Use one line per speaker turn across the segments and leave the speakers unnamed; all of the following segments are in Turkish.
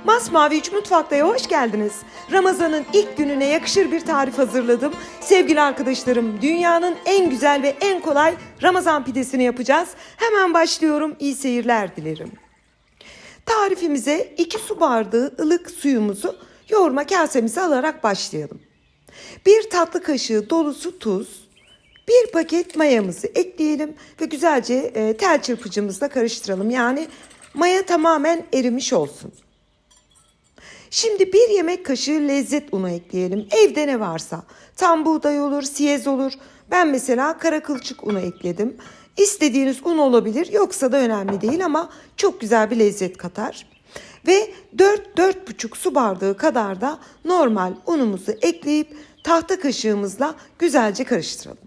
Masmavi 3 Mutfakta'ya hoş geldiniz. Ramazan'ın ilk gününe yakışır bir tarif hazırladım. Sevgili arkadaşlarım, dünyanın en güzel ve en kolay Ramazan pidesini yapacağız. Hemen başlıyorum. İyi seyirler dilerim. Tarifimize 2 su bardağı ılık suyumuzu yoğurma kasemize alarak başlayalım. 1 tatlı kaşığı dolusu tuz, 1 paket mayamızı ekleyelim ve güzelce tel çırpıcımızla karıştıralım. Yani maya tamamen erimiş olsun. Şimdi 1 yemek kaşığı lezzet unu ekleyelim. Evde ne varsa. Tam buğday olur, siyez olur. Ben mesela kara kılçık unu ekledim. İstediğiniz un olabilir. Yoksa da önemli değil ama çok güzel bir lezzet katar. Ve 4-4,5 su bardağı kadar da normal unumuzu ekleyip tahta kaşığımızla güzelce karıştıralım.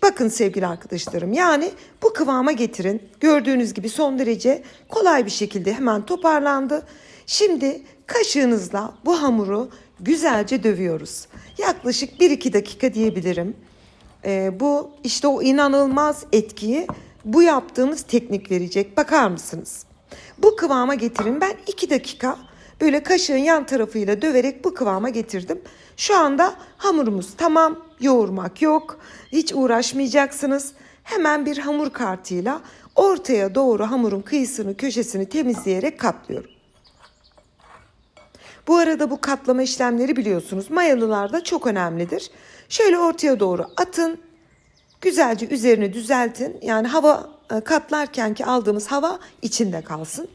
Bakın sevgili arkadaşlarım, yani bu kıvama getirin. Gördüğünüz gibi son derece kolay bir şekilde hemen toparlandı. Şimdi kaşığınızla bu hamuru güzelce dövüyoruz. Yaklaşık 1-2 dakika diyebilirim. Bu işte o inanılmaz etkiyi bu yaptığımız teknik verecek. Bakar mısınız? Bu kıvama getirin. Ben 2 dakika böyle kaşığın yan tarafıyla döverek bu kıvama getirdim. Şu anda hamurumuz tamam. Yoğurmak yok. Hiç uğraşmayacaksınız. Hemen bir hamur kartıyla ortaya doğru hamurun kıyısını, köşesini temizleyerek katlıyorum. Bu arada bu katlama işlemleri biliyorsunuz mayalılarda çok önemlidir. Şöyle ortaya doğru atın. Güzelce üzerini düzeltin. Yani hava katlarken ki aldığımız hava içinde kalsın.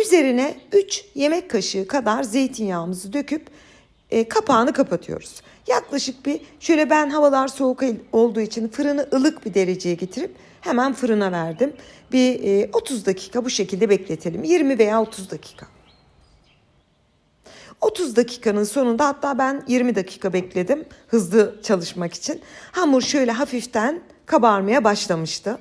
Üzerine 3 yemek kaşığı kadar zeytinyağımızı döküp kapağını kapatıyoruz. Yaklaşık bir şöyle, ben havalar soğuk olduğu için fırını ılık bir dereceye getirip hemen fırına verdim. Bir 30 dakika bu şekilde bekletelim. 20 veya 30 dakika. 30 dakikanın sonunda, hatta ben 20 dakika bekledim hızlı çalışmak için. Hamur şöyle hafiften kabarmaya başlamıştı.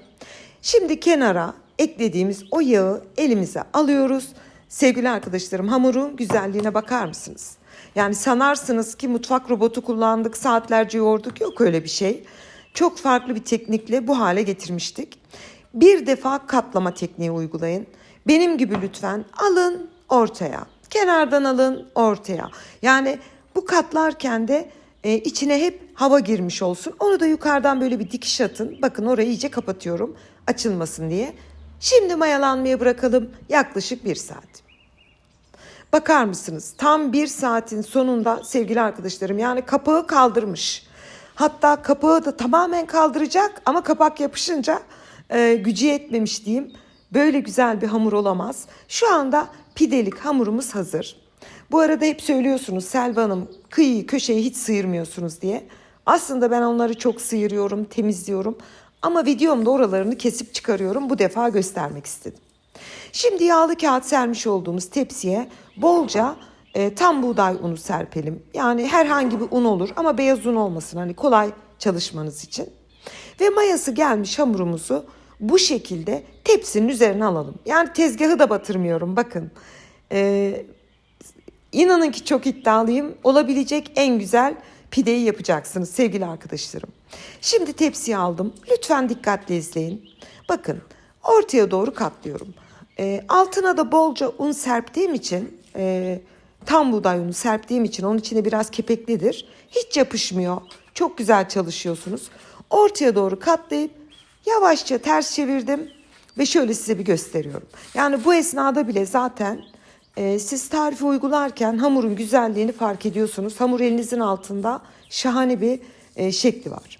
Şimdi kenara eklediğimiz o yağı elimize alıyoruz. Sevgili arkadaşlarım, hamurun güzelliğine bakar mısınız? Yani sanarsınız ki mutfak robotu kullandık, saatlerce yoğurduk. Yok öyle bir şey. Çok farklı bir teknikle bu hale getirmiştik. Bir defa katlama tekniği uygulayın. Benim gibi lütfen alın ortaya. Kenardan alın ortaya. Yani bu katlarken de içine hep hava girmiş olsun. Onu da yukarıdan böyle bir dikiş atın. Bakın orayı iyice kapatıyorum açılmasın diye. Şimdi mayalanmaya bırakalım yaklaşık 1 saat. Bakar mısınız? Tam 1 saatin sonunda sevgili arkadaşlarım, yani kapağı kaldırmış. Hatta kapağı da tamamen kaldıracak ama kapak yapışınca gücü yetmemiş diyeyim. Böyle güzel bir hamur olamaz. Şu anda pidelik hamurumuz hazır. Bu arada hep söylüyorsunuz Selva Hanım, kıyıyı köşeyi hiç sıyırmıyorsunuz diye. Aslında ben onları çok sıyırıyorum, temizliyorum. Ama videomda oralarını kesip çıkarıyorum. Bu defa göstermek istedim. Şimdi yağlı kağıt sermiş olduğumuz tepsiye bolca tam buğday unu serpelim. Yani herhangi bir un olur ama beyaz un olmasın, hani kolay çalışmanız için. Ve mayası gelmiş hamurumuzu bu şekilde tepsinin üzerine alalım. Yani tezgahı da batırmıyorum, bakın. İnanın ki çok iddialıyım. Olabilecek en güzel pideyi yapacaksınız sevgili arkadaşlarım. Şimdi tepsiye aldım. Lütfen dikkatli izleyin. Bakın, ortaya doğru katlıyorum. Altına da bolca un serptiğim için, tam buğday unu serptiğim için onun içine biraz kepeklidir. Hiç yapışmıyor. Çok güzel çalışıyorsunuz. Ortaya doğru katlayıp yavaşça ters çevirdim ve şöyle size bir gösteriyorum. Yani bu esnada bile zaten siz tarifi uygularken hamurun güzelliğini fark ediyorsunuz. Hamur elinizin altında şahane bir şekli var.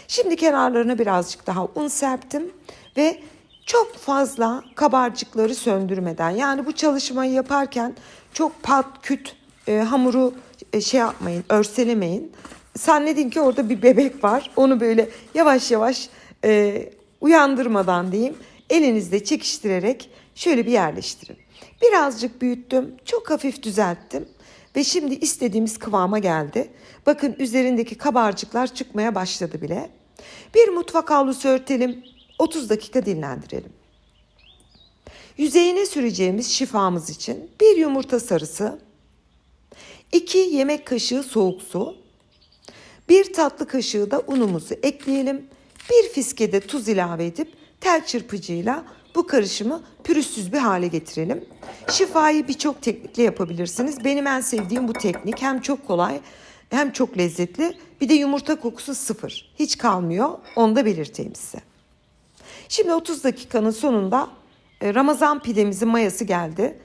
Şimdi kenarlarına birazcık daha un serptim ve çok fazla kabarcıkları söndürmeden, yani bu çalışmayı yaparken çok pat küt hamuru şey yapmayın, örselemeyin. Zannedin ki orada bir bebek var. Onu böyle yavaş yavaş uyandırmadan diyeyim, elinizde çekiştirerek şöyle bir yerleştirin. Birazcık büyüttüm, çok hafif düzelttim ve şimdi istediğimiz kıvama geldi. Bakın üzerindeki kabarcıklar çıkmaya başladı bile. Bir mutfak havlusu örtelim, 30 dakika dinlendirelim. Yüzeyine süreceğimiz şifamız için 1 yumurta sarısı, 2 yemek kaşığı soğuk su, 1 tatlı kaşığı da unumuzu ekleyelim. Bir fiske de tuz ilave edip tel çırpıcıyla bu karışımı pürüzsüz bir hale getirelim. Şifayı birçok teknikle yapabilirsiniz. Benim en sevdiğim bu teknik. Hem çok kolay hem çok lezzetli. Bir de yumurta kokusu sıfır. Hiç kalmıyor. Onu da belirteyim size. Şimdi 30 dakikanın sonunda Ramazan pidemizin mayası geldi.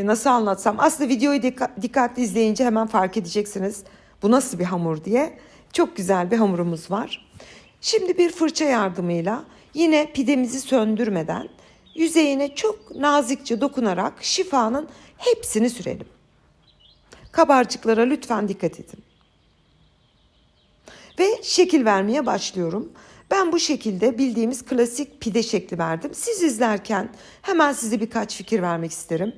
Nasıl anlatsam? Aslında videoyu dikkatli izleyince hemen fark edeceksiniz. Bu nasıl bir hamur diye. Çok güzel bir hamurumuz var. Şimdi bir fırça yardımıyla yine pidemizi söndürmeden yüzeyine çok nazikçe dokunarak şifanın hepsini sürelim. Kabarcıklara lütfen dikkat edin. Ve şekil vermeye başlıyorum. Ben bu şekilde bildiğimiz klasik pide şekli verdim. Siz izlerken hemen size birkaç fikir vermek isterim.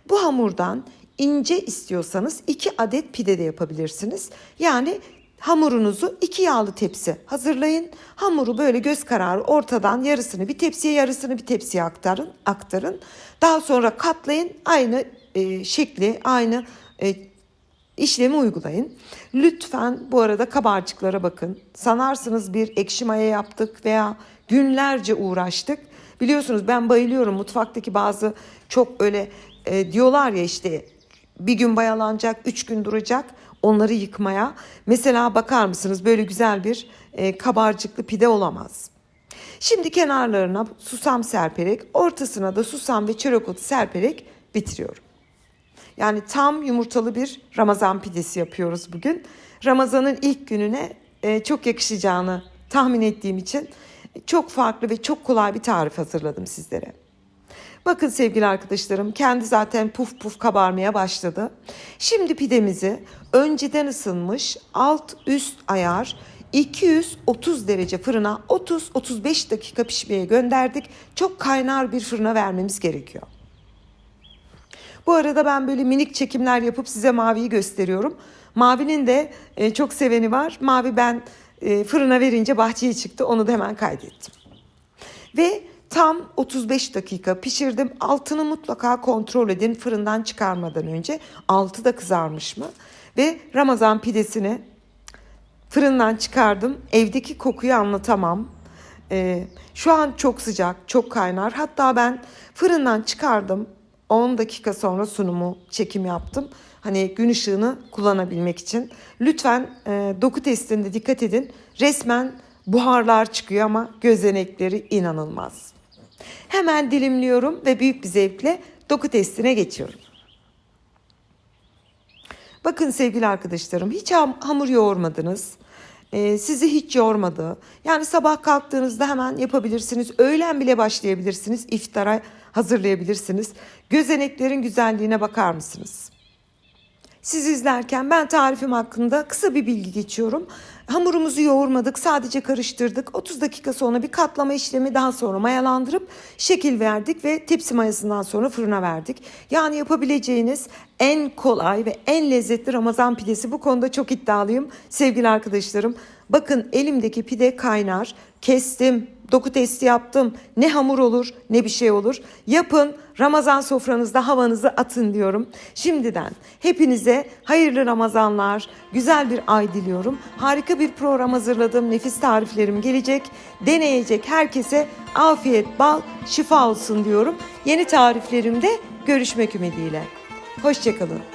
Bu hamurdan ince istiyorsanız 2 adet pide de yapabilirsiniz. Yani hamurunuzu 2 yağlı tepsi hazırlayın. Hamuru böyle göz kararı ortadan yarısını bir tepsiye, yarısını bir tepsiye aktarın. Daha sonra katlayın. Aynı şekli, aynı İşlemi uygulayın. Lütfen bu arada kabarcıklara bakın. Sanarsınız bir ekşi maya yaptık veya günlerce uğraştık. Biliyorsunuz ben bayılıyorum mutfaktaki bazı çok öyle diyorlar ya işte bir gün mayalanacak, 3 gün duracak, onları yıkmaya. Mesela bakar mısınız böyle güzel bir kabarcıklı pide olamaz. Şimdi kenarlarına susam serperek, ortasına da susam ve çörek otu serperek bitiriyorum. Yani tam yumurtalı bir Ramazan pidesi yapıyoruz bugün. Ramazan'ın ilk gününe çok yakışacağını tahmin ettiğim için çok farklı ve çok kolay bir tarif hazırladım sizlere. Bakın sevgili arkadaşlarım, kendi zaten puf puf kabarmaya başladı. Şimdi pidemizi önceden ısınmış alt üst ayar 230 derece fırına 30-35 dakika pişmeye gönderdik. Çok kaynar bir fırına vermemiz gerekiyor. Bu arada ben böyle minik çekimler yapıp size maviyi gösteriyorum. Mavinin de çok seveni var. Mavi ben fırına verince bahçeye çıktı. Onu da hemen kaydettim. Ve tam 35 dakika pişirdim. Altını mutlaka kontrol edin fırından çıkarmadan önce. Altı da kızarmış mı? Ve Ramazan pidesini fırından çıkardım. Evdeki kokuyu anlatamam. Şu an çok sıcak, çok kaynar. Hatta ben fırından çıkardım. 10 dakika sonra sunumu, çekim yaptım. Hani gün ışığını kullanabilmek için. Lütfen doku testinde dikkat edin. Resmen buharlar çıkıyor ama gözenekleri inanılmaz. Hemen dilimliyorum ve büyük bir zevkle doku testine geçiyorum. Bakın sevgili arkadaşlarım, hiç hamur yoğurmadınız. Sizi hiç yormadı. Yani sabah kalktığınızda hemen yapabilirsiniz. Öğlen bile başlayabilirsiniz. İftara hazırlayabilirsiniz. Gözeneklerin güzelliğine bakar mısınız? Siz izlerken ben tarifim hakkında kısa bir bilgi geçiyorum. Hamurumuzu yoğurmadık, sadece karıştırdık. 30 dakika sonra bir katlama işlemi, daha sonra mayalandırıp şekil verdik ve tepsi mayasından sonra fırına verdik. Yani yapabileceğiniz en kolay ve en lezzetli Ramazan pidesi. Bu konuda çok iddialıyım sevgili arkadaşlarım. Bakın elimdeki pide kaynar. Kestim, doku testi yaptım. Ne hamur olur ne bir şey olur. Yapın, Ramazan sofranızda havanızı atın diyorum. Şimdiden hepinize hayırlı Ramazanlar, güzel bir ay diliyorum. Harika bir program hazırladım. Nefis tariflerim gelecek. Deneyecek herkese afiyet, bal, şifa olsun diyorum. Yeni tariflerimde görüşmek ümidiyle. Hoşça kalın.